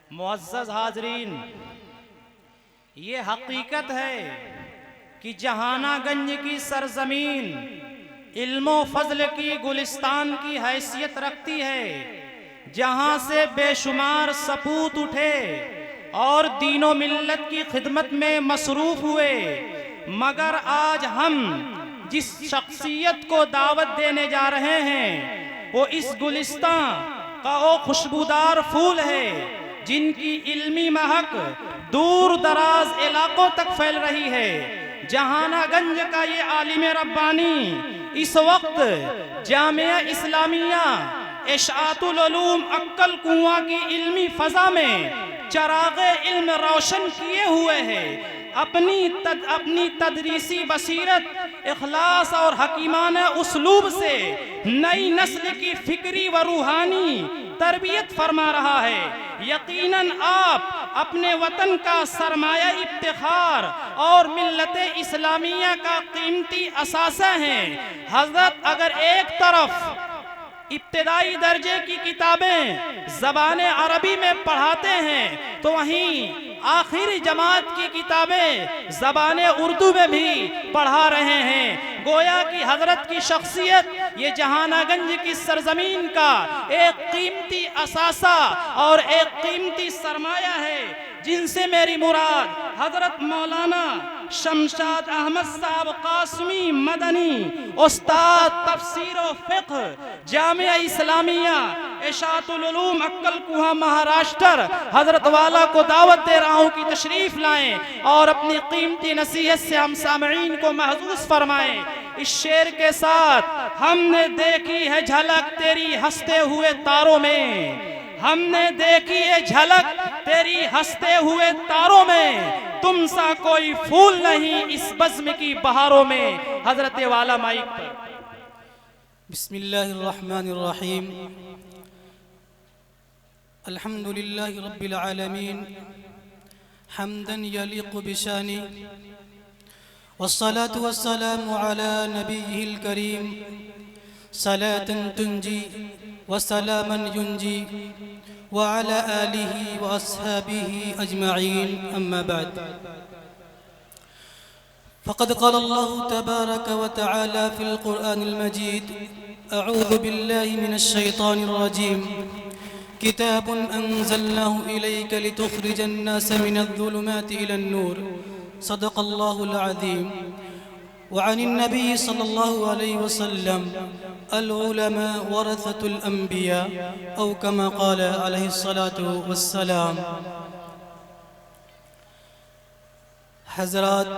मुअज़्ज़ज़ हाज़रीन, ये हकीकत है कि जहानागंज की सरजमीन इल्मो फज़ल की गुलिस्तान की हैसियत रखती है, जहाँ से बेशुमार सपूत उठे और दीनो मिल्लत की खिदमत में मसरूफ़ हुए। मगर आज हम जिस शख्सियत को दावत देने जा रहे हैं वो इस गुलिस्तान का वो खुशबूदार फूल है जिनकी इल्मी महक दूर दराज इलाकों तक फैल रही है। जहानागंज का ये आलिम रब्बानी इस वक्त जामिया इस्लामिया इशाअतुल उलूम अक्कल कुआं की इल्मी फ़ज़ा में चराग़े इल्म रोशन किए हुए है। अपनी तदरीसी बसीरत, इखलास और हकीमाना उस्लूब से नई नस्ल की फिक्री व रूहानी तरबियत फरमा रहा है। यकीनन आप अपने वतन का सरमाया इफ्तिखार और मिल्लत इस्लामिया का कीमती असासा हैं। हज़रत अगर एक तरफ इब्तिदाई दर्जे की किताबें ज़बान अरबी में पढ़ाते हैं तो वहीं आखिरी जमात की किताबें ज़बान उर्दू में भी पढ़ा रहे हैं। गोया कि हज़रत की शख्सियत ये जहानागंज की सरजमीन का एक कीमती असासा और एक कीमती सरमाया है, जिनसे मेरी मुराद हज़रत मौलाना शमशाद अहमद साहब कासमी मदनी उस्ताद तफसीर व फ़िक़्ह जामिया इस्लामिया इशाअतुल उलूम अक्कल कुआं महाराष्ट्र हज़रत वाला को दावत दे रहा हूँ कि तशरीफ़ लाएं और अपनी कीमती नसीहत से हम सामईन को महसूस फरमाएं। इस शेर के साथ हमने देखी है झलक तेरी हंसते हुए तारों में, हमने देखी है झलक तेरी हंसते हुए तारों में, तुम सा कोई फूल नहीं इस बज़्म की बहारों में। हजरत वाला माइक पर। बिस्मिल्लाहिर्रहमानिर्रहीम। अल्हम्दुलिल्लाहि रब्बिल आलमीन हम्दन यलीक़ु बिशानी वस्सलातु वस्सलामु अला नबिय्यिल करीम सलातन तुंजी वसलामन युंजी व अला आलिहि व अस्हाबिहि अजमईन, अम्मा बाद। फ़क़द क़ाल अल्लाहु तबारक व तआला फ़िल क़ुरआनिल मजीद अऊज़ु बिल्लाहि मिनश शैतानिर रजीम किताबुन अंज़लनाहु इलैका लितुख़रिजन नास मिनज़-ज़ुलुमाति इलन-नूर सदक़ल्लाहुल अज़ीम। वअनिन नबी सल्लल्लाहु अलैहि वसल्लम अल-उलमा वरसतुल अंबिया औ कमा क़ाल अलैहिस्सलातु वस्सलाम। हज़रात,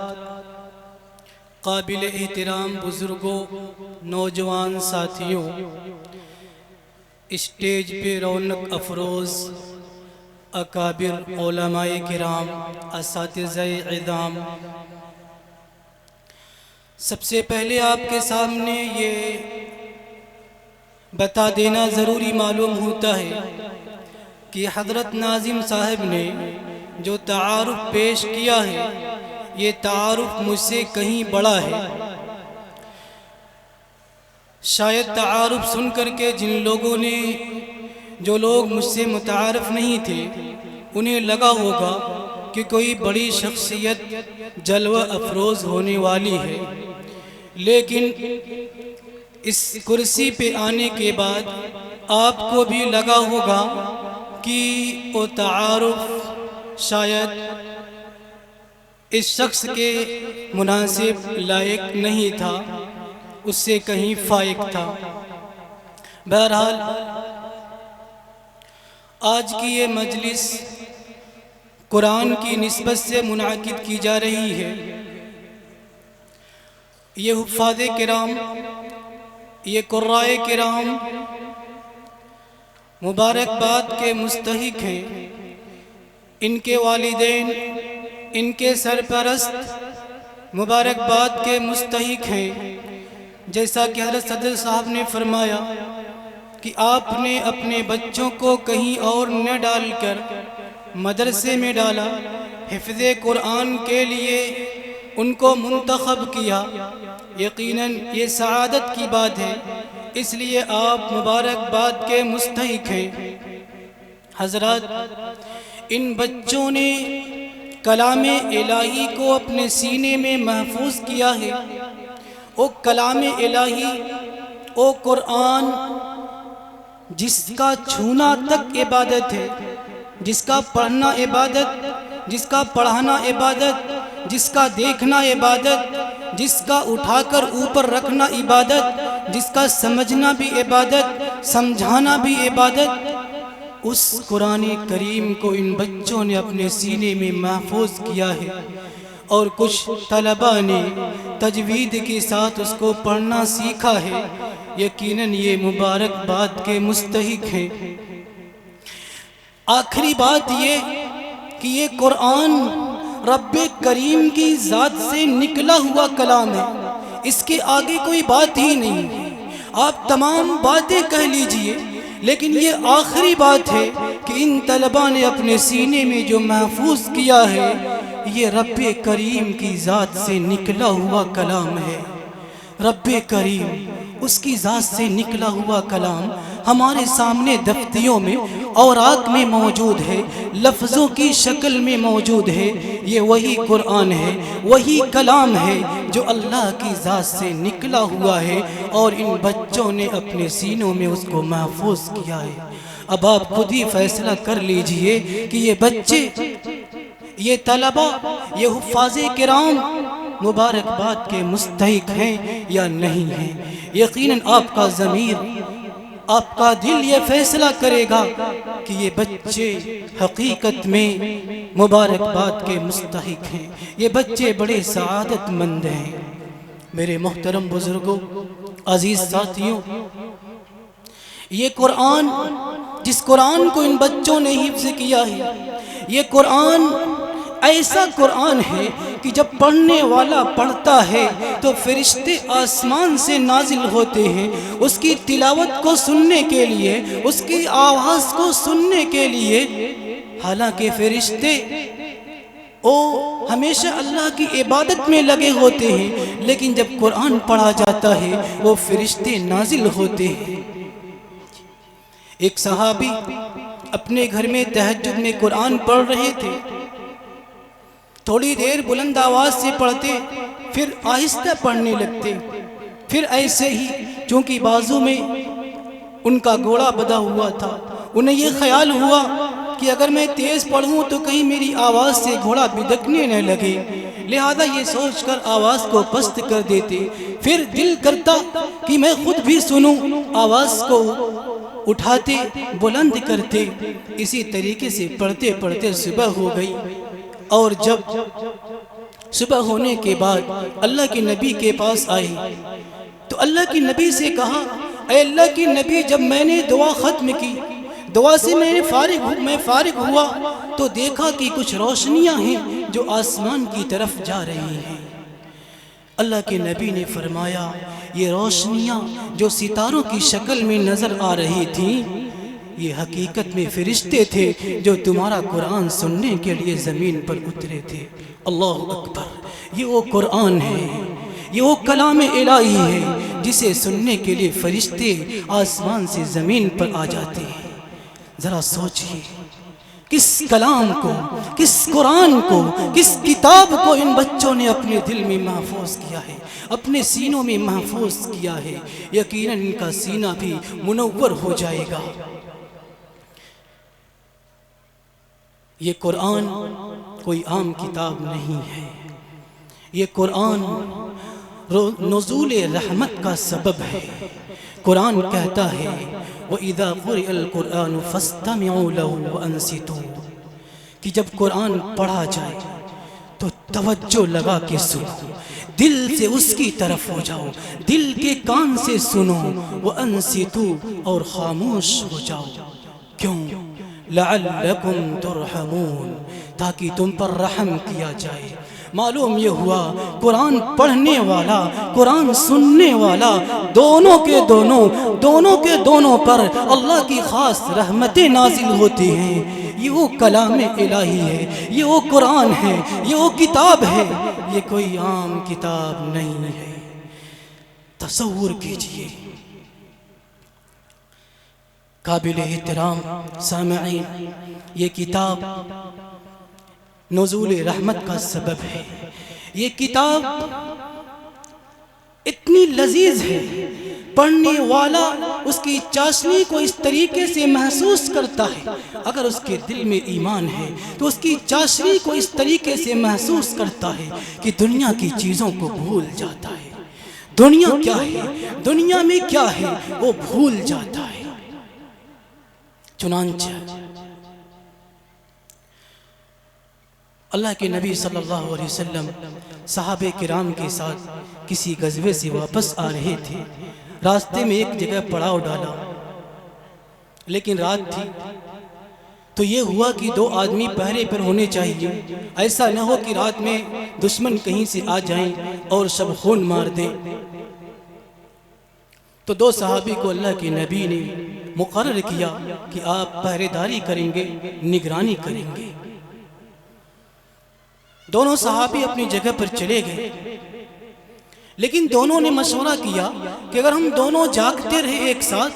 काबिल एहतराम बुज़ुर्गों, नौजवान साथियों, स्टेज पे रौनक अफरोज़ अकाबिर उलमाए किराम, असातिज़ाए इज़ाम, सबसे पहले आपके सामने ये बता देना ज़रूरी मालूम होता है कि हज़रत नाज़िम साहब ने जो तारुफ़ पेश किया है ये तारुफ़ मुझसे कहीं बड़ा है। शायद तारुफ़ सुन कर के जिन लोगों ने, जो लोग मुझसे मुतारफ़ नहीं थे, उन्हें लगा होगा कि कोई बड़ी शख्सियत जलवा अफरोज़ होने वाली है, लेकिन इस कुर्सी पे आने के बाद आपको भी लगा होगा कि वो तारुफ़ शायद इस शख्स के मुनासिब लायक नहीं था, उससे कहीं फायक था। बहरहाल आज की ये मजलिस कुरान की निस्बत से मुनाकिद की जा रही है। ये हुफ़ाज़े किराम, ये कुर्राए किराम मुबारकबाद के मुस्तहिक हैं। इनके वालिदैन, इनके सरपरस्त मुबारकबाद के मुस्तहिक हैं। जैसा कि हज़रत सदर साहब ने फरमाया कि आपने अपने बच्चों को कहीं और न डालकर मदरसे में डाला, हिफ्ज़े कुरान के लिए उनको मुंतखब किया। यकीनन ये सआदत की बात है, इसलिए आप मुबारकबाद के मुस्तहिक हैं। हज़रत, इन बच्चों ने कलामे इलाही को अपने सीने में महफूज किया है। ओ कलामे इलाही, ओ कुरान, जिसका छूना तक इबादत है, जिसका पढ़ना इबादत, जिसका पढ़ाना इबादत, जिसका देखना इबादत, जिसका उठाकर ऊपर रखना इबादत, जिसका समझना भी इबादत, समझाना भी इबादत, उस कुरान करीम को इन बच्चों ने अपने सीने में महफूज किया है। और कुछ तलबा ने तजवीद के साथ उसको पढ़ना सीखा है। यकीनन ये मुबारकबाद के मुस्तहिक हैं। आखिरी बात ये कि ये कुरान रब्बे करीम की ज़ात से निकला हुआ कलाम है। इसके आगे कोई बात ही नहीं। आप तमाम बातें कह लीजिए, लेकिन ये आखिरी बात है कि इन तलबा ने अपने सीने में जो महफूज किया है, ये रब्बे करीम की ज़ात से निकला हुआ कलाम है। रब्बे करीम, उसकी ज़ात से निकला हुआ कलाम हमारे सामने दफ्तियों में औरात में मौजूद है, लफ्ज़ों की शक्ल में मौजूद है। ये वही कुरान है, वही कलाम है जो अल्लाह की ज़ात से निकला हुआ है और इन बच्चों ने अपने सीनों में उसको महफूज किया है। अब आप खुद ही फैसला कर लीजिए कि ये बच्चे, ये तलबा, ये हुफ़ाज़े किराम मुबारकबाद के मुस्तहिक हैं या नहीं हैं। यकीनन आपका ज़मीर, आपका दिल ये फैसला करेगा कि ये बच्चे हकीकत में मुबारकबाद के मुस्तहिक हैं। ये बच्चे बड़े सआदतमंद हैं। मेरे मोहतरम बुजुर्गों, अजीज़ साथियों, ये कुरान, जिस कुरान को इन बच्चों ने हिफ्ज़ किया है, ये कुरान ऐसा कुरान है कि जब पढ़ने वाला पढ़ता है तो फरिश्ते आसमान से नाजिल होते हैं उसकी तिलावत को सुनने के लिए, उसकी आवाज़ को सुनने के लिए। हालांकि फरिश्ते हमेशा अल्लाह की इबादत में लगे होते हैं, लेकिन जब कुरान पढ़ा जाता है वो फरिश्ते नाजिल होते हैं। एक सहाबी अपने घर में तहज्जुद में कुरान पढ़ रहे थे। थोड़ी देर बुलंद आवाज़ से पढ़ते, फिर आहिस्ता पढ़ने लगते। फिर ऐसे ही, चूँकि बाजू में उनका घोड़ा बंधा हुआ था, उन्हें ये ख्याल हुआ कि अगर मैं तेज़ पढ़ूँ तो कहीं मेरी आवाज़ से घोड़ा बिदकने न लगे, लिहाजा ये सोचकर आवाज़ को पस्त कर देते। फिर दिल करता कि मैं खुद भी सुनूं, आवाज़ को उठाते, बुलंद करते। इसी तरीके से पढ़ते पढ़ते सुबह हो गई। और जब सुबह होने के बाद अल्लाह के नबी के पास आए तो अल्लाह के नबी से कहा, ऐ अल्लाह के नबी, जब मैंने दुआ ख़त्म की, दुआ से मैं फारिग हुआ तो देखा कि कुछ रोशनियां हैं जो आसमान की तरफ जा रही हैं। अल्लाह के नबी ने फरमाया, ये रोशनियां जो सितारों की शक्ल में नज़र आ रही थीं, ये हकीकत में फरिश्ते थे जो तुम्हारा कुरान सुनने के लिए ज़मीन पर उतरे थे। अल्लाह अकबर। ये वो कुरान है, ये वो कलाम इलाही है जिसे सुनने के लिए फरिश्ते आसमान से ज़मीन पर आ जाते हैं। ज़रा सोचिए, किस कलाम को, किस कुरान को, किस किताब को इन बच्चों ने अपने दिल में महफूज किया है, अपने सीनों में महफूज किया है। यकीनन इनका सीना भी मुनव्वर हो जाएगा। ये कुरान कोई आम किताब नहीं है। ये कुरान नुज़ूल रहमत का सबब है। कुरान कहता है, व इज़ा क़ुरिअल कुरान फ़स्तमिऊ लहू व अंसितू, कि जब कुरान पढ़ा जाए तो तवज्जो लगा के सुनो, दिल से उसकी तरफ हो जाओ, दिल के कान से सुनो। व अंसितू, और खामोश हो जाओ। क्यों? लअल्लकुम तुरहमून, ताकि तुम पर रहम किया जाए। मालूम ये हुआ, कुरान पढ़ने वाला, कुरान सुनने वाला, दोनों के दोनों पर अल्लाह की ख़ास रहमतें नाजिल होती हैं। ये वो कलाम इलाही है, ये वो कुरान है, ये वो किताब है। ये कोई आम किताब नहीं है। तसव्वुर कीजिए, काबिल एहतराम सामईन, ये किताब नुज़ूल रहमत का सबब है। ये किताब इतनी लजीज है, पढ़ने वाला उसकी चाशनी को इस तरीके से महसूस करता है। अगर उसके दिल में ईमान है तो उसकी चाशनी को इस तरीके से महसूस करता है कि दुनिया की चीज़ों को भूल जाता है। दुनिया क्या है, दुनिया में क्या है, वो भूल जाता है। चुनांचे अल्लाह के नबी सल्लल्लाहु अलैहि वसल्लम सहाबे किराम के साथ किसी गज़वे से वापस आ रहे थे। रास्ते में एक जगह पड़ाव डाला, लेकिन रात थी तो ये हुआ कि दो आदमी पहरे पर होने चाहिए। ऐसा न हो कि रात में दुश्मन कहीं से आ जाएं और सब खून मार दें। तो दो सहाबी को अल्लाह के नबी ने मुकर्रर किया कि आप पहरेदारी करेंगे, निगरानी करेंगे। दोनों सहाबी अपनी जगह पर चले गए, लेकिन दोनों ने मशवरा किया कि अगर हम दोनों जागते रहे एक साथ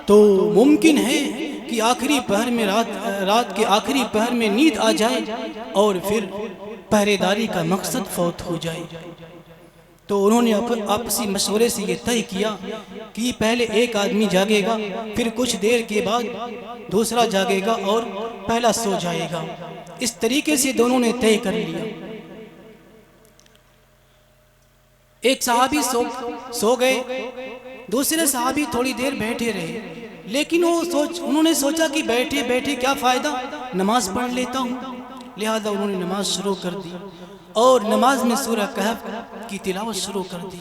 तो मुमकिन है कि आखिरी पहर में रात के आखिरी पहर में नींद आ जाए और फिर पहरेदारी का मकसद फौत हो जाए। तो उन्होंने आपसी मशवरे से ये तय किया कि पहले एक आदमी जागेगा, फिर कुछ देर के बाद दूसरा जागेगा और पहला सो जाएगा। इस तरीके से दोनों ने तय कर लिया। एक सहाबी सो गए, दूसरे सहाबी थोड़ी देर बैठे रहे, लेकिन उन्होंने सोचा कि बैठे बैठे क्या फ़ायदा, नमाज पढ़ लेता हूँ। लिहाजा उन्होंने नमाज शुरू कर दी और नमाज में सूरह कहफ की तिलावत शुरू कर दी।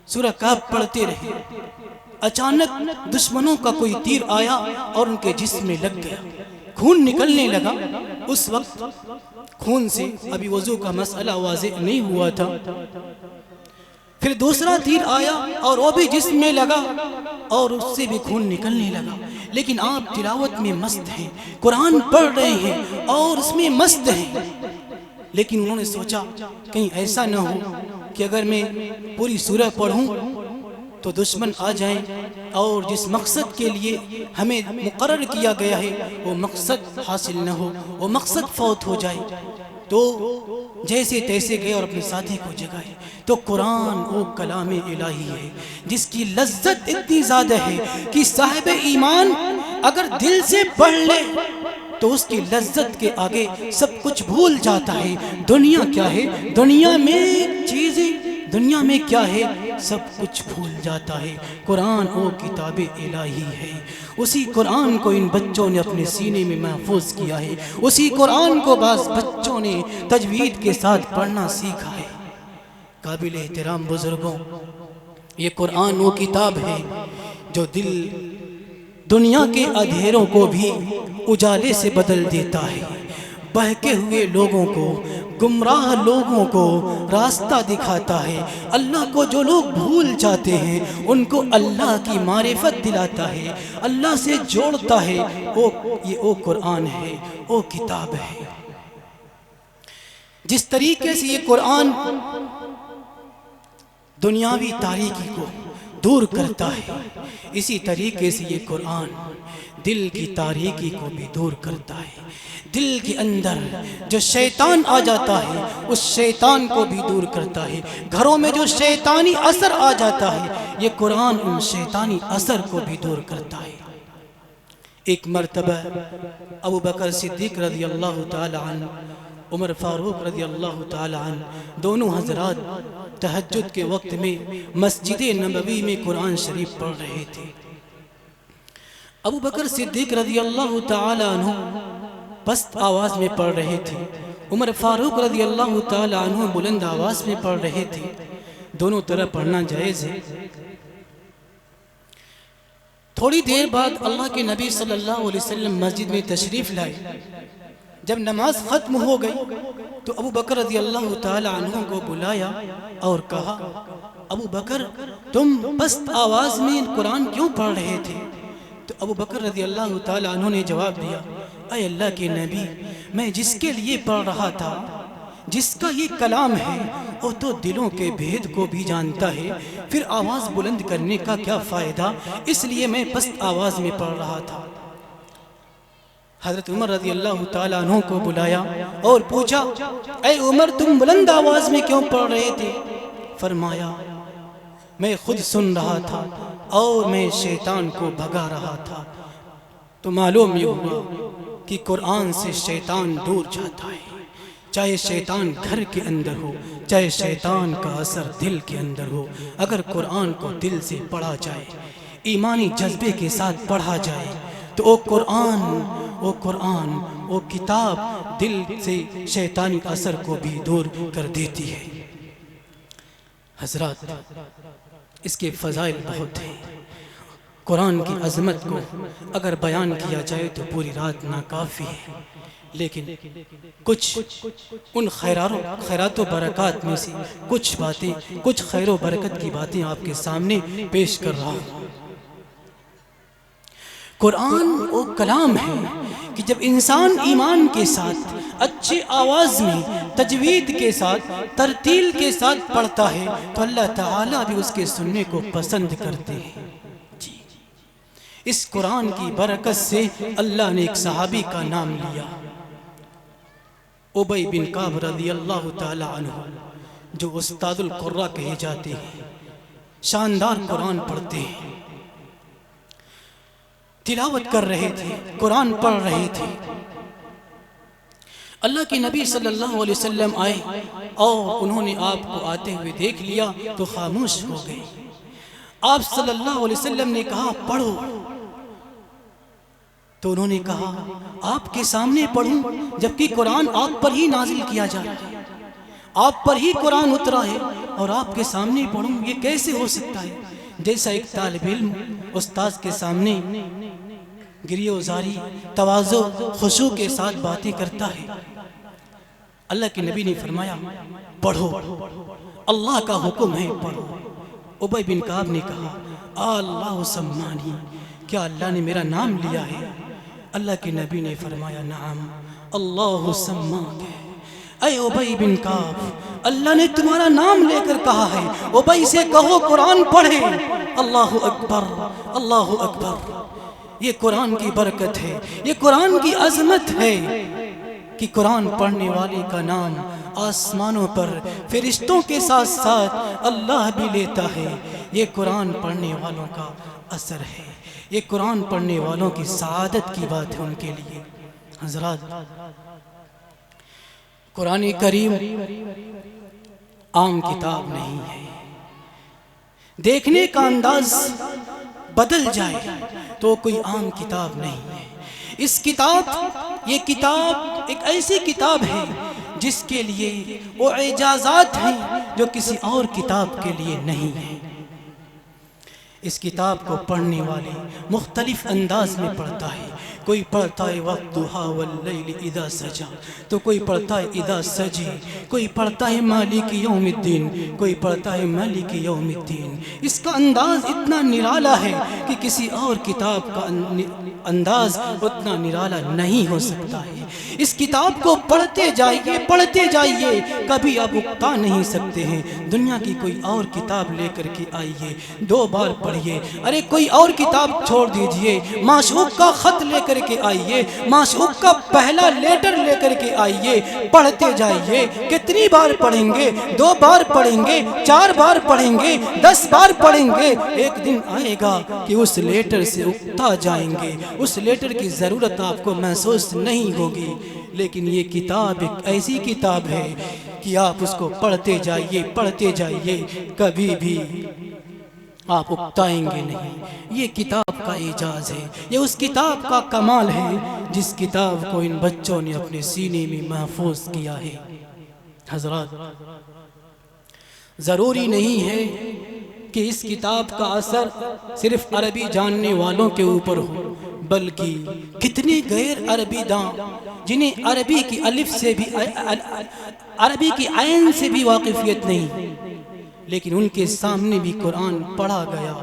सूरह कहफ पढ़ते रहे। अचानक दुश्मनों का कोई तीर आया और उनके जिस्म में लग गया, खून निकलने लगा। उस वक्त खून से अभी वज़ू का मसला वाज़ेह नहीं हुआ था। फिर दूसरा तीर आया और वो भी जिस्म में लगा और उससे भी खून निकलने लगा। लेकिन आप तिलावत में मस्त हैं, कुरान पढ़ रहे हैं और उसमें मस्त हैं। लेकिन उन्होंने सोचा कहीं ऐसा न हो कि अगर मैं पूरी सूरह पढ़ूं तो दुश्मन आ जाएं और जिस मकसद के लिए हमें मुकर्रर किया गया है वो मकसद हासिल न हो, वो मकसद फौत हो जाए। तो जैसे तैसे गए और अपने साथी को जगाए। तो कुरान वो कलाम इलाही है जिसकी लज्जत इतनी ज़्यादा है कि साहिब ईमान अगर दिल से पढ़ ले तो उसकी लज्जत के आगे सब कुछ भूल जाता है। दुनिया क्या है, दुनिया में चीज़ें, दुनिया में क्या है, सब कुछ भूल जाता है। कुरान वो किताब इलाही है। उसी कुरान को इन बच्चों ने अपने सीने में महफूज किया है। उसी कुरान को बाज़ बच्चों ने तजवीद के साथ पढ़ना सीखा है। काबिल एहतराम बुजुर्गों, ये कुरान वो किताब है जो दिल दुनिया के अंधेरों को भी उजाले से बदल देता है। बहके हुए लोगों को, गुमराह लोगों को रास्ता दिखाता है। अल्लाह को जो लोग भूल जाते हैं उनको अल्लाह की मारिफत दिलाता है, अल्लाह से जोड़ता है। वो कुरान है, वो किताब है। जिस तरीके से ये कुरान दुनियावी तारीकी को दूर करता है, इसी तरीके से ये कुरान दिल की तारीकी को भी दूर करता है। दिल के अंदर जो शैतान आ जाता है उस शैतान को भी दूर करता है। घरों में जो शैतानी असर आ जाता है ये कुरान उन शैतानी असर को भी दूर करता है। एक मर्तबा अबू बकर सिद्दीक रज़ी अल्लाह ताला अन्हु, उमर फारूक रज़ी अल्लाह ताला अन्हु, दोनों हजरात तहज्जुद के वक्त में मस्जिद नबवी में कुरान शरीफ पढ़ रहे थे। अबू बकर सिद्दीक रज़ी अल्लाह ताला अन्हु पस्त आवाज़ में पढ़ रहे थे, उमर फारूक रज़ी अल्लाह ताला अन्हु बुलंद आवाज़ में पढ़ रहे थे। दोनों तरह पढ़ना जायज़ है। थोड़ी देर बाद अल्लाह के नबी सल्लल्लाहु अलैहि वसल्लम मस्जिद में तशरीफ़ लाए। जब नमाज ख़त्म हो गई तो अबू बकर रज़ी अल्लाह ताला अन्हु को बुलाया और कहा, अबू बकर तुम पस्त आवाज़ में कुरान क्यों पढ़ रहे थे? तो अबू बकर रज़ी अल्लाह ताला अन्हु ने जवाब दिया, अय अल्लाह के नबी, मैं जिसके लिए पढ़ रहा था, जिसका ये कलाम है वो तो दिलों के भेद को भी जानता है, फिर आवाज़ बुलंद करने का क्या फ़ायदा, इसलिए मैं पस्त आवाज़ में पढ़ रहा था। हज़रत उमर रज़ी अल्लाह ताला अन्हु को बुलाया और पूछा, ऐ उमर तुम बुलंद आवाज़ में क्यों पढ़ रहे थे? फरमाया, मैं खुद सुन रहा था और मैं शैतान को भगा रहा था। तो मालूम ये हुआ कि कुरान से शैतान दूर जाता है, चाहे शैतान घर के अंदर हो, चाहे शैतान का असर दिल के अंदर हो। अगर कुरान को दिल से पढ़ा जाए, ईमानी जज्बे के साथ पढ़ा जाए, तो वो कुरान वो किताब दिल से शैतानी असर को भी दूर कर देती है। हजरत, इसके फ़ज़ाइल बहुत हैं। कुरान की अज़मत को अगर बयान किया जाए तो पूरी रात नाकाफ़ी है, लेकिन कुछ उन खैरात व बरक़ात में से कुछ बातें, कुछ खैर व बरकत की बातें आपके सामने पेश कर रहा हूँ। कुरान वो कलाम है कि जब इंसान ईमान के साथ अच्छे आवाज़ में तजवीद के साथ तरतील के साथ पढ़ता है तो अल्लाह ताला भी उसके सुनने को पसंद करते हैं। जी, इस कुरान की बरकत से अल्लाह ने एक सहाबी का नाम लिया, उबई बिन काब रज़ी अल्लाह ताला अन्हु, जो उस्तादुल कुर्रा कहे जाते हैं, शानदार कुरान पढ़ते हैं, तिलावत कर रहे थे, कुरान पढ़ रहे थे। अल्लाह के नबी सल्लल्लाहु अलैहि वसल्लम आए और उन्होंने आपको आते हुए देख लिया तो खामोश हो गए। आप सल्लल्लाहु अलैहि वसल्लम ने कहा, पढ़ो। तो उन्होंने कहा, आपके सामने पढ़ूं जबकि कुरान आप पर ही नाजिल किया जा रहा है, आप पर ही कुरान उतरा है और आपके सामने पढ़ूं, ये कैसे हो सकता है? जैसा एक तालिब इल्म उस्ताद के सामने गिरियोजारी, तवाज़ो, खुशू के साथ बातें करता है। अल्लाह के नबी ने फरमाया, पढ़ो, अल्लाह का हुक्म है, पढ़ो। उबई बिन काब ने कहा, अल्लाह सम्मानी, क्या अल्लाह ने मेरा नाम लिया है? अल्लाह के नबी ने फरमाया, नाम अल्लाह सम्माक है। ऐ उबई बिन काब, अल्लाह ने तुम्हारा नाम लेकर कहा है, उबई से कहो कुरान पढ़े। अल्लाहु अकबर, अल्लाहु अकबर। ये कुरान की बरकत है, ये कुरान की अजमत है कि कुरान पढ़ने वाले का नाम आसमानों पर फरिश्तों के साथ साथ अल्लाह भी लेता है। ये कुरान पढ़ने वालों का असर है, ये कुरान पढ़ने वालों की सआदत की बात है उनके लिए। हज़रात, कुरान करीम आम किताब नहीं है, देखने का अंदाज बदल जाए तो कोई आम किताब नहीं है। ये किताब एक ऐसी किताब है जिसके लिए वो एजाज़ात हैं जो किसी और किताब के लिए नहीं है। इस किताब को पढ़ने वाले मुख्तलिफ अंदाज में पढ़ता है। कोई पढ़ता है वक्त दुहा वल्लैल इदा सजा, तो कोई पढ़ता है इदा सजी, कोई पढ़ता है मालिक यौमिद्दीन, कोई पढ़ता है मालिक यौमिद्दीन। इसका अंदाज इतना निराला है कि किसी और किताब का अंदाज उतना निराला नहीं हो सकता है। इस किताब को पढ़ते जाइए, कभी आप उकता नहीं सकते हैं। दुनिया की कोई और किताब लेकर के आइए, 2 बार पढ़िए, अरे कोई और किताब छोड़ दीजिए, माशूक का खत लेकर के आइए, माशूक का पहला लेटर लेकर के आइए, पढ़ते जाइए। कितनी बार पढ़ेंगे? 2 बार पढ़ेंगे, 4 बार पढ़ेंगे, 10 बार पढ़ेंगे। एक दिन आएगा कि उस लेटर से उकता जाएंगे, उस लेटर की ज़रूरत आपको महसूस नहीं होगी। लेकिन ये किताब एक ऐसी किताब है कि आप उसको पढ़ते जाइए, कभी भी आप उकताएंगे नहीं। ये किताब का एजाज़ है, ये उस किताब का कमाल है जिस किताब को इन बच्चों ने अपने सीने में महफूज किया है। हज़रात, ज़रूरी नहीं है कि इस किताब का असर सिर्फ अरबी जानने वालों के ऊपर हो, बल्कि कितने गैर अरबी दां जिन्हें अरबी की अलिफ से भी, अरबी की आयन से भी वाकिफियत नहीं, लेकिन उनके सामने भी कुरान पढ़ा गया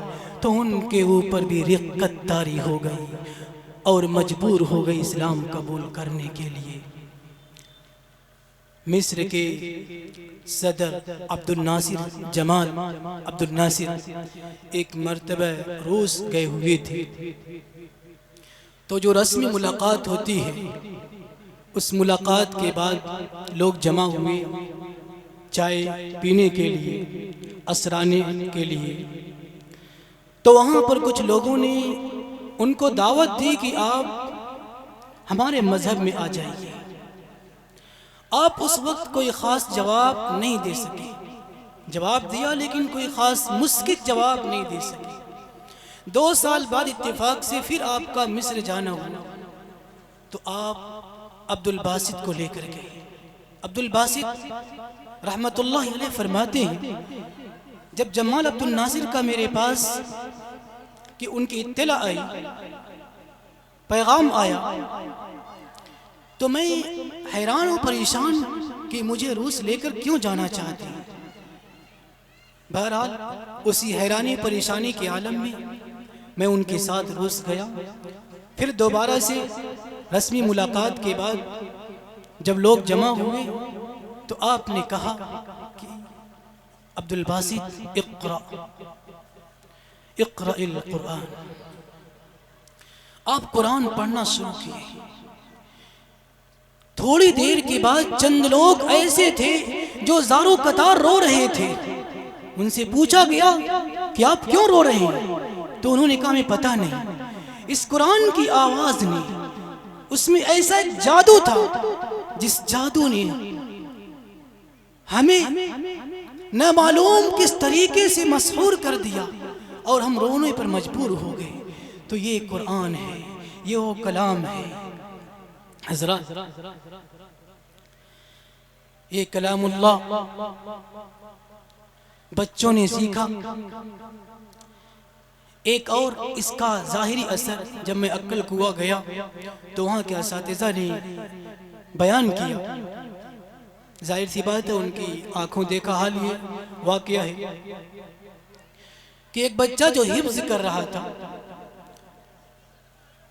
तो उनके ऊपर भी रिक्कत तारी हो गई और मजबूर हो गई इस्लाम कबूल करने के लिए। मिस्र के सदर अब्दुल नासिर जमाल अब्दुल नासिर एक मर्तबा रूस गए हुए थे। तो जो रस्मी मुलाकात होती है, उस मुलाकात के बाद लोग जमा हुए चाय पीने के लिए, असराने के लिए। तो वहाँ पर कुछ लोगों ने उनको दावत दी कि आप हमारे मज़हब में आ जाइए। आप उस वक्त कोई ख़ास जवाब नहीं दे सके, जवाब दिया लेकिन कोई ख़ास मुस्कित जवाब नहीं दे सके। 2 साल बाद इत्तेफाक से फिर आपका मिस्र जाना हुआ, तो आप अब्दुल बासित को लेकर गए। अब्दुल बासित रहमतुल्लाह अलैह फरमाते हैं, जब जमाल अब्दुल नासिर का मेरे पास कि उनकी इत्तला आई, पैगाम आया, तो मैं हैरान और परेशान कि मुझे रूस लेकर क्यों जाना चाहते हैं। बहरहाल उसी हैरानी परेशानी के आलम में मैं उनके साथ रूस गया। फिर दोबारा से रस्मी मुलाकात के बाद जब लोग जमा हुए तो आपने कहा कि अब्दुल बासित इक़रा इक़राइल कुरान, आप कुरान पढ़ना शुरू किए। थोड़ी देर के बाद चंद लोग ऐसे थे जो ज़ारो कतार रो रहे थे। उनसे पूछा गया कि आप क्यों रो रहे हैं, तो उन्होंने कहा मैं पता नहीं, इस कुरान की आवाज़ ने, उसमें ऐसा एक जादू था जिस जादू ने हमें न मालूम किस तरीके से मसहूर कर दिया और हम रोने पर मजबूर हो गए। तो ये कुरान है, ये वो कलाम है। हज़रत, ये कलामुल्लाह बच्चों ने सीखा। एक और इसका ज़ाहिरी असर, जब मैं अक्कल कुआ गया तो वहाँ के असातिज़ा ने बयान किया। जाहिर सी बात है, उनकी आंखों देखा हाल ये वाक़या है कि एक बच्चा जो हिफ्ज़ कर रहा था,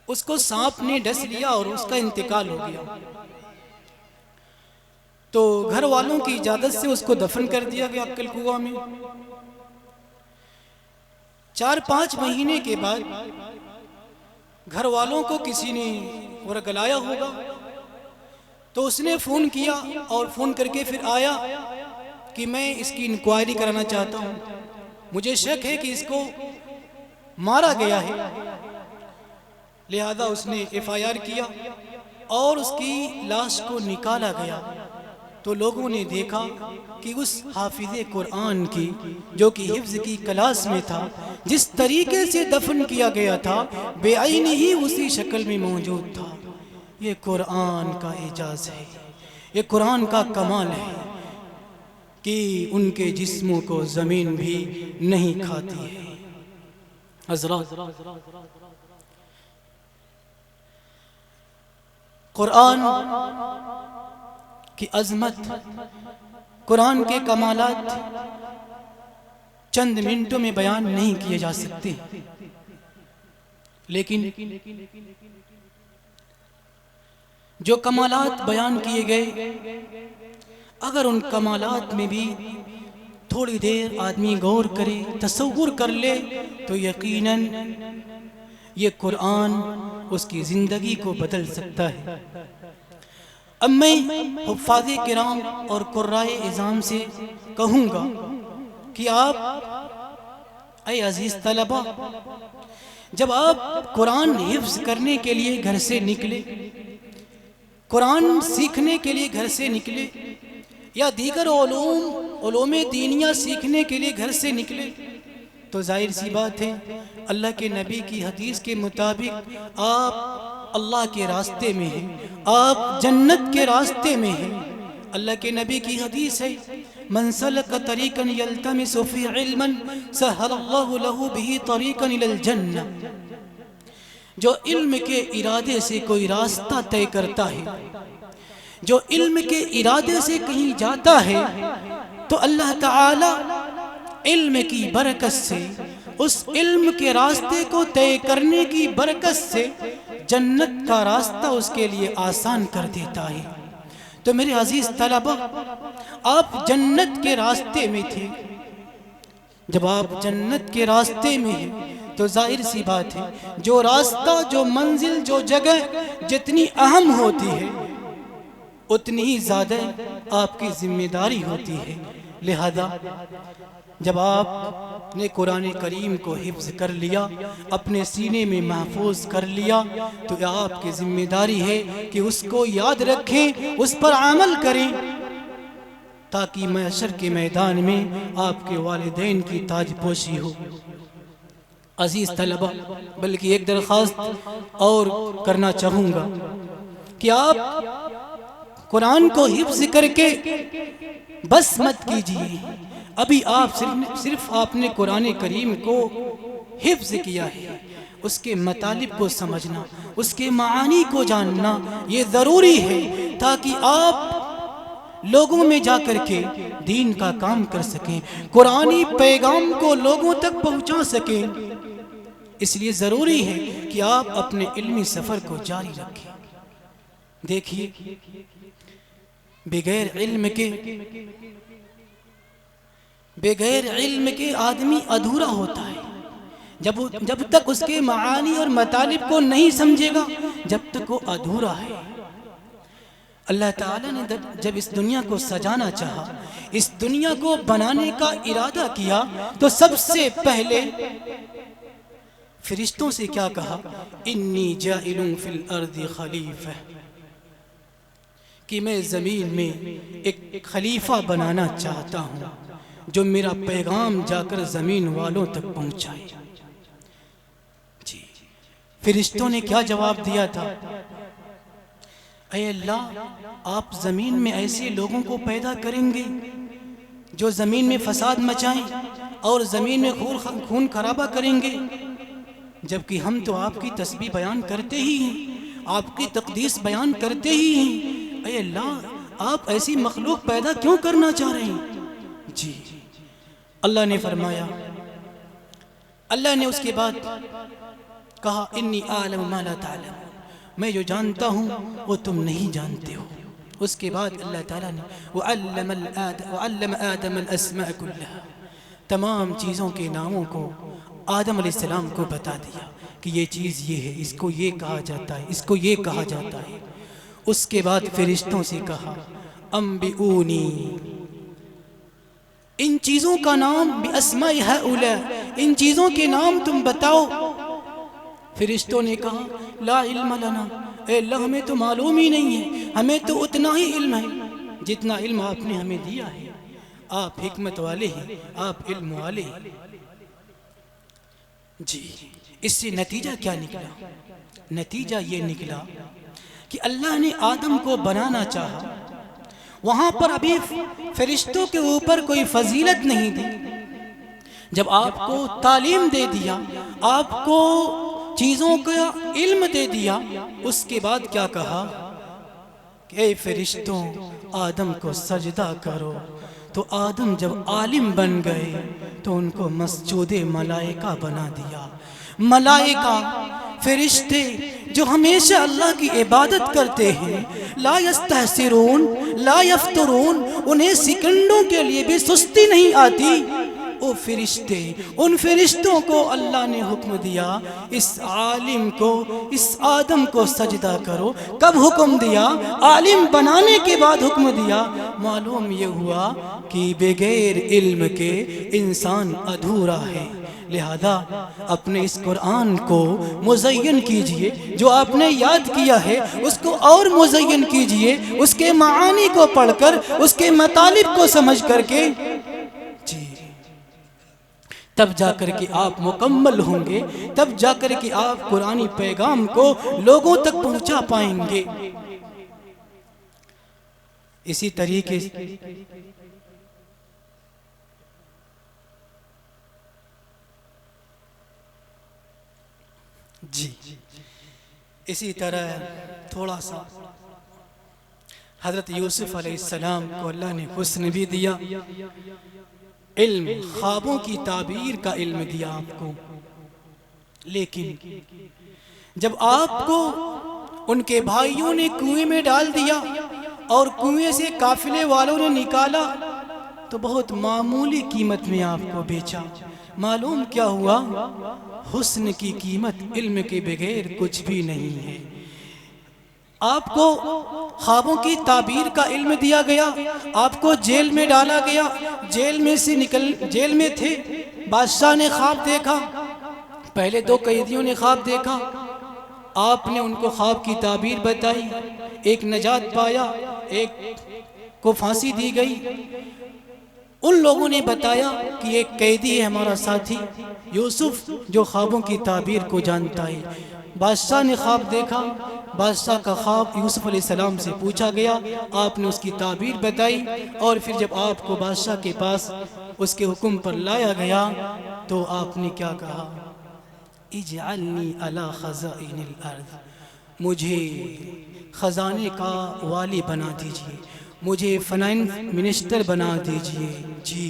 उसको सांप ने डस लिया और उसका इंतकाल हो गया। तो घर वालों की इजाज़त से उसको दफन कर दिया गया अक्कल कुआ में। 4-5 महीने के बाद घर वालों को किसी ने वरगलाया होगा, तो उसने फ़ोन किया और फ़ोन करके फिर आया कि मैं इसकी इंक्वायरी कराना चाहता हूँ, मुझे शक है कि इसको मारा गया है। लिहाजा उसने FIR किया और उसकी लाश को निकाला गया। तो लोगों ने देखा कि उस हाफिज़े कुरान की, जो कि हिफ्ज़ की क्लास में था, जिस तरीके से दफन किया गया था, बेआईनी ही उसी शक्ल में मौजूद था। ये कुरान का एजाज़ है, ये कुरान का कमाल है कि उनके जिस्मों को ज़मीन भी नहीं खाती है। हज़रत, कुरान की अज़मत, कुरान के कमालात चंद मिनटों में बयान नहीं किए जा सकते, लेकिन जो कमालात बयान किए गए, अगर उन कमालात में भी थोड़ी देर आदमी गौर करे, तसव्वुर कर ले, तो यकीनन ये कुरान उसकी ज़िंदगी को बदल सकता है। अब मैं हुफ़ाज़े किराम और कुर्राए इज़ाम से कहूँगा कि आप ऐ अज़ीज़ तलबा, जब आप कुरान हिफ्ज़ करने के लिए घर से निकले, कुरान सीखने के लिए घर से निकले, या दीगर उलूम दीनिया सीखने के लिए घर से निकले, तो जाहिर सी बात है अल्लाह के नबी की हदीस के मुताबिक आप अल्लाह के रास्ते में हैं, आप जन्नत के रास्ते में हैं। अल्लाह के नबी की हदीस है, मन सलक तरीकन यल्तमिसु फीहि इल्मन सहलल्लाहु लहू बिही तरीकन इलल जन्नह। जो इल्म के इरादे से कोई रास्ता तय करता है, जो इल्म के इरादे से कहीं जाता है, तो अल्लाह ताला इल्म की बरकत से, उस इल्म के रास्ते को तय करने की बरकत से जन्नत का रास्ता उसके लिए आसान कर देता है। तो मेरे अजीज तलबा, आप जन्नत के रास्ते में थे। जब आप जन्नत के रास्ते में हैं तो जाहिर सी बात है, जो रास्ता, जो मंजिल, जो जगह जितनी अहम होती है उतनी ही ज़्यादा आपकी जिम्मेदारी होती है। लिहाजा जब आपने कुरान करीम को हिफ्ज़ कर लिया, अपने सीने में महफूज कर लिया, तो आपकी जिम्मेदारी है कि उसको याद रखें, उस पर अमल करें, ताकि महशर के मैदान में आपके वालिदैन की ताजपोशी हो। अजीज तलबा, बल्कि एक दरख्वास्त और करना चाहूँगा कि आप कुरान को हिफ्ज़ करके बस मत कीजिए। अभी आप सिर्फ आपने कुरान करीम को हिफ्ज़ किया है, उसके मतालिब को समझना, उसके मानी को जानना ये ज़रूरी है, ताकि आप लोगों में जाकर के दीन का काम कर सकें, कुरानी पैगाम को लोगों तक पहुंचा सकें। इसलिए ज़रूरी है कि आप अपने इल्मी सफ़र को जारी रखें। देखिए, बगैर इल्म के आदमी अधूरा होता है। जब तक उसके मानी और मतालिब को नहीं समझेगा, जब तक वो अधूरा है। अल्लाह ताला ने जब इस दुनिया को सजाना चाहा, इस दुनिया को बनाने का इरादा किया, तो सबसे पहले फरिश्तों से क्या कहा? इन्नी जाइलुन फिल अर्दि खलीफा, कि मैं ज़मीन में एक खलीफा बनाना चाहता हूँ जो मेरा पैगाम जाकर ज़मीन वालों तक पहुँचाए। जी, फरिश्तों ने क्या जवाब दिया था? ऐ अल्लाह, आप ज़मीन में ऐसे लोगों को पैदा करेंगे जो ज़मीन में फसाद मचाएं और ज़मीन में खून खराबा करेंगे, जबकि हम तो आपकी तस्बीह बयान करते ही हैं, आपकी तक़दीस बयान करते ही हैं। ऐ अल्लाह, आप ऐसी मखलूक पैदा क्यों करना चाह रहे हैं? जी, अल्लाह ने फरमाया, अल्लाह ने उसके बाद कहा, इन्नी आलम मा ला तालम, मैं जो जानता हूँ वो तुम नहीं जानते हो। उसके बाद अल्लाह ताला ने वअल्लम आदम अल-अस्मा कुल्लहा, तमाम चीज़ों के नामों को आदम अलैहिस्सलाम को बता दिया कि ये चीज़ ये है, इसको ये कहा जाता है, इसको ये कहा जाता है। उसके बाद फरिश्तों से कहा, अम्बिऊनी, इन चीज़ों का नाम बिअस्माइ हाउला, इन चीज़ों के नाम तुम बताओ। फरिश्तों ने कहा, ला इल्म लना, ए अल्लाह, हमें तो मालूम ही नहीं है, हमें तो उतना ही इल्म है जितना इल्म आपने हमें दिया है। आप हिकमत वाले हैं, आप इल्म वाले हैं। जी, इससे नतीजा क्या निकला? नतीजा ये निकला कि अल्लाह ने आदम को बनाना चाहा, वहाँ पर अभी फरिश्तों के ऊपर कोई फजीलत नहीं दी। जब आपको तालीम दे दिया, आपको चीज़ों का इल्म दे दिया, उसके बाद क्या कहा कि ए फरिश्तों, आदम को सजदा करो। तो आदम जब आलिम बन गए तो उनको मस्जूदे मलाइका बना दिया। मलाइका, फरिश्ते जो हमेशा अल्लाह की इबादत करते हैं, ला यस्तहसिरून ला यफ्तरून, उन्हें सेकंडों के लिए भी सुस्ती नहीं आती। ओ फरिश्ते, उन फरिश्तों को अल्लाह ने हुक्म दिया, इस आलिम को, इस आदम को सजदा करो। कब हुक्म दिया? आलिम बनाने के बाद हुक्म दिया। मालूम ये हुआ कि बगैर इल्म के इंसान अधूरा है। लिहाजा अपने इस कुरान को मुज़य्यन कीजिए, जो आपने याद किया है उसको और मुज़य्यन कीजिए, उसके मानी को पढ़कर, उसके मतालिब को समझ करके, जी, तब जाकर के आप मुकम्मल होंगे, तब जाकर के आप कुरानी पैगाम को लोगों तक पहुंचा पाएंगे। इसी तरीके जी, इसी तरह थोड़ा सा हज़रत यूसुफ अलैहिस्सलाम को अल्लाह ने हुस्न भी दिया, इल्म, ख्वाबों की ताबीर का इल्म दिया आपको। लेकिन जब आपको उनके भाइयों ने कुएं में डाल दिया और कुएं से काफिले वालों ने निकाला तो बहुत मामूली कीमत में आपको बेचा। मालूम क्या हुआ? हुस्न की कीमत इल्म के बगैर कुछ भी नहीं है। आपको ख्वाबों की ताबीर का इल्म दिया गया, आपको जेल में डाला गया, जेल में थे, बादशाह ने ख्वाब देखा, पहले 2 कैदियों ने ख्वाब देखा, आपने उनको ख्वाब की ताबीर बताई, एक नजात पाया, एक को फांसी दी गई। उन लोगों ने बताया कि एक कैदी है हमारा साथी यूसुफ जो ख्वाबों की ताबीर को जानता है। बादशाह ने ख्वाब देखा, बादशाह का ख्वाब यूसुफ अलैहिस्सलाम से पूछा गया, आपने उसकी ताबीर बताई और फिर जब आपको बादशाह के पास उसके हुक्म पर लाया गया तो आपने क्या कहा? इजअलनी अला खज़ाइनिल अर्ज़, मुझे ख़जाने का वाली बना दीजिए, मुझे फाइनेंस मिनिस्टर बना दीजिए। जी,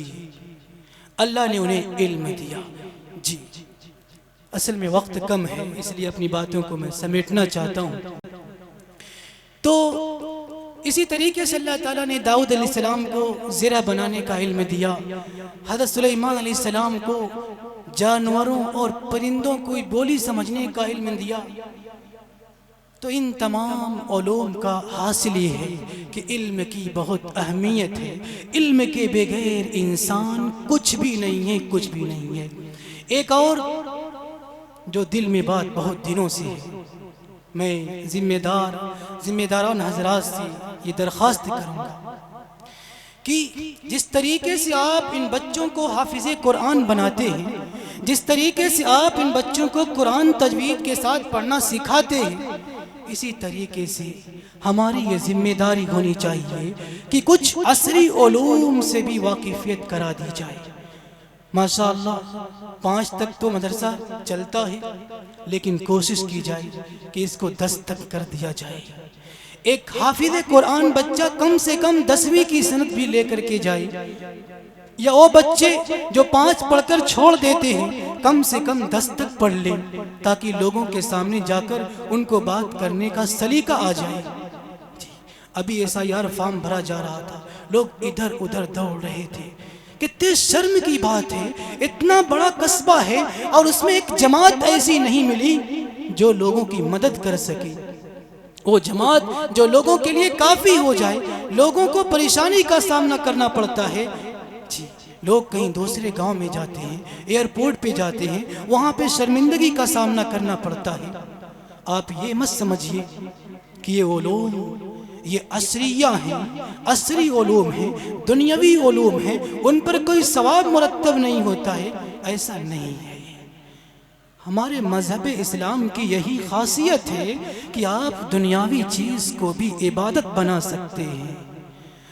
अल्लाह ने उन्हें इल्म दिया। जी, असल में वक्त कम है इसलिए अपनी बातों को मैं समेटना चाहता हूँ। तो इसी तरीके से अल्लाह ताला ने दाऊद अलैहिस्सलाम को ज़रा बनाने का इल्म दिया, हज़रत सुलेमान अलैहिस्सलाम को जानवरों और परिंदों को बोली समझने का इल्म दिया। तो इन तमाम उलूम का हासिल ये है कि इल्म की बहुत अहमियत है। इल्म के बगैर इंसान कुछ भी नहीं है, कुछ भी नहीं है। एक और जो दिल में बात बहुत दिनों से है, मैं जिम्मेदारान हजरात से ये दरख्वास्त करूँगा कि जिस तरीके से आप इन बच्चों को हाफिज़े कुरान बनाते हैं, जिस तरीके से आप इन बच्चों को कुरान तजवीद के साथ पढ़ना सिखाते हैं, इसी तरीके से हमारी ये जिम्मेदारी होनी चाहिए कि कुछ असरी उलूम से भी वाकिफियत करा दी जाए। माशाअल्लाह 5 तक तो मदरसा चलता है, लेकिन कोशिश की जाए कि इसको 10 तक कर दिया जाए। एक हाफिज़े कुरान बच्चा कम से कम 10वीं की सनद भी लेकर के जाए, या वो बच्चे जो 5 पढ़कर छोड़ देते हैं कम से कम 10 तक पढ़ ले, ताकि लोगों के सामने जाकर उनको बात करने का सलीका आ जाए। अभी SIR फॉर्म भरा जा रहा था, लोग इधर उधर दौड़ रहे थे। कितने शर्म की बात है, इतना बड़ा कस्बा है और उसमें एक जमात ऐसी नहीं मिली जो लोगों की मदद कर सके, वो जमात जो लोगों के लिए काफ़ी हो जाए। लोगों को परेशानी का सामना करना पड़ता है। जी, लोग कहीं दूसरे गांव में जाते हैं, एयरपोर्ट पे जाते हैं, वहाँ पे शर्मिंदगी का सामना करना पड़ता है। आप ये मत समझिए कि ये उलूम ये असरिया हैं, असरी उलूम हैं, दुनियावी उलूम हैं, उन पर कोई सवाब मुरत्तब नहीं होता है, ऐसा नहीं है। हमारे मज़हब इस्लाम की यही खासियत है कि आप दुनियावी चीज़ को भी इबादत बना सकते हैं।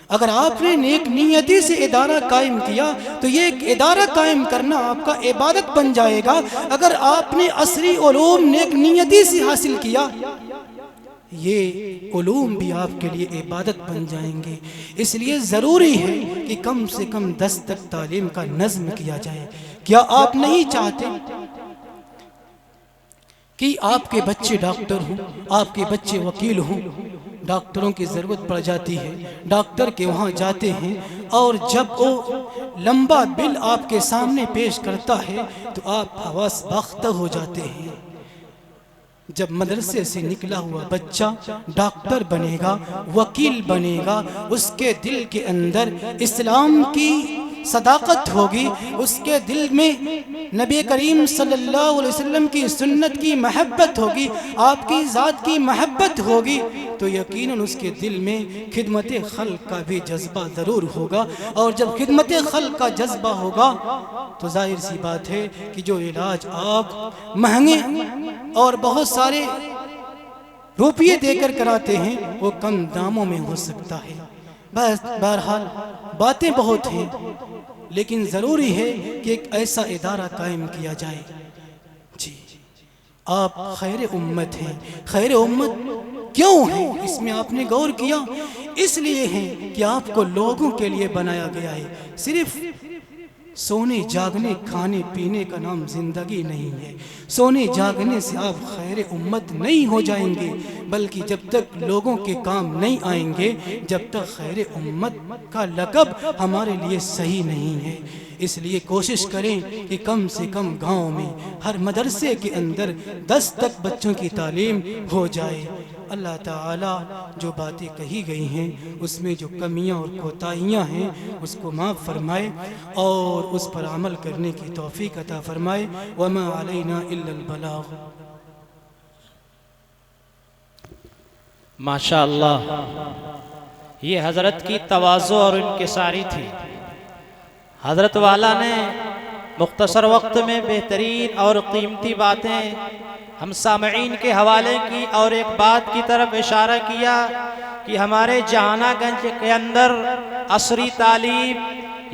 अगर आपने नेक नियति से इदारा कायम किया तो ये एक इदारा कायम करना आपका इबादत बन जाएगा। अगर आपने असरी उलूम नेक नियति से हासिल किया, ये उलूम भी आपके लिए इबादत बन जाएंगे। इसलिए ज़रूरी है कि कम से कम 10 तक तालीम का नज़्म किया जाए। क्या आप नहीं चाहते कि आपके बच्चे डॉक्टर हों, आपके बच्चे वकील हों? डॉक्टरों की ज़रूरत पड़ जाती है, डॉक्टर के वहाँ जाते हैं और जब वो लंबा बिल आपके सामने पेश करता है तो आप हवस बख्त हो जाते हैं। जब मदरसे से निकला हुआ बच्चा डॉक्टर बनेगा, वकील बनेगा, उसके दिल के अंदर इस्लाम की सदाकत होगी, उसके दिल में नबी करीम सल्लल्लाहु अलैहि वसल्लम की सुन्नत की महब्बत होगी, आपकी ज़ात की महब्बत होगी, तो यकीनन उसके दिल में खिदमत खल्क का भी जज्बा ज़रूर होगा। और जब खिदमत खल्क का जज्बा होगा तो जाहिर सी बात है कि जो इलाज आप महंगे और बहुत सारे रुपये देकर कराते हैं वो कम दामों में हो सकता है। बस बहरहाल बातें बहुत हैं, लेकिन ज़रूरी है कि एक ऐसा इदारा कायम किया जाए। जी, आप खैर उम्मत हैं। खैर उम्मत क्यों है, इसमें आपने गौर किया? इसलिए है कि आपको लोगों के लिए बनाया गया है। सिर्फ सोने जागने खाने पीने का नाम ज़िंदगी नहीं है। सोने जागने से आप खैर उम्मत नहीं हो जाएंगे, बल्कि जब तक लोगों के काम नहीं आएंगे, जब तक खैर उम्मत का लक़ब हमारे लिए सही नहीं है। इसलिए कोशिश करें कि कम से कम गांव में हर मदरसे के अंदर 10 तक बच्चों की तालीम हो जाए। अल्लाह ताला जो बातें कही गई हैं उसमें जो कमियां और कोताहियां हैं उसको माफ़ फरमाए और उस पर अमल करने की तौफीक अता फरमाए। वमा अलैना इल्लल बलाग। माशा अल्लाह, ये हज़रत की तवाज़ु और इनकिसारी थी। हज़रत वाला ने मुख्तसर वक्त में बेहतरीन और कीमती बातें हम सामईन के हवाले की और एक बात की तरफ इशारा किया कि हमारे जहानागंज के अंदर असरी तालीम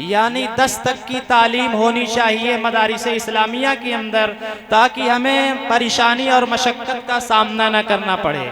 यानी 10 तक की तालीम होनी चाहिए मदारिस इस्लामिया के अंदर, ताकि हमें परेशानी और मशक्क़त का सामना न करना पड़े।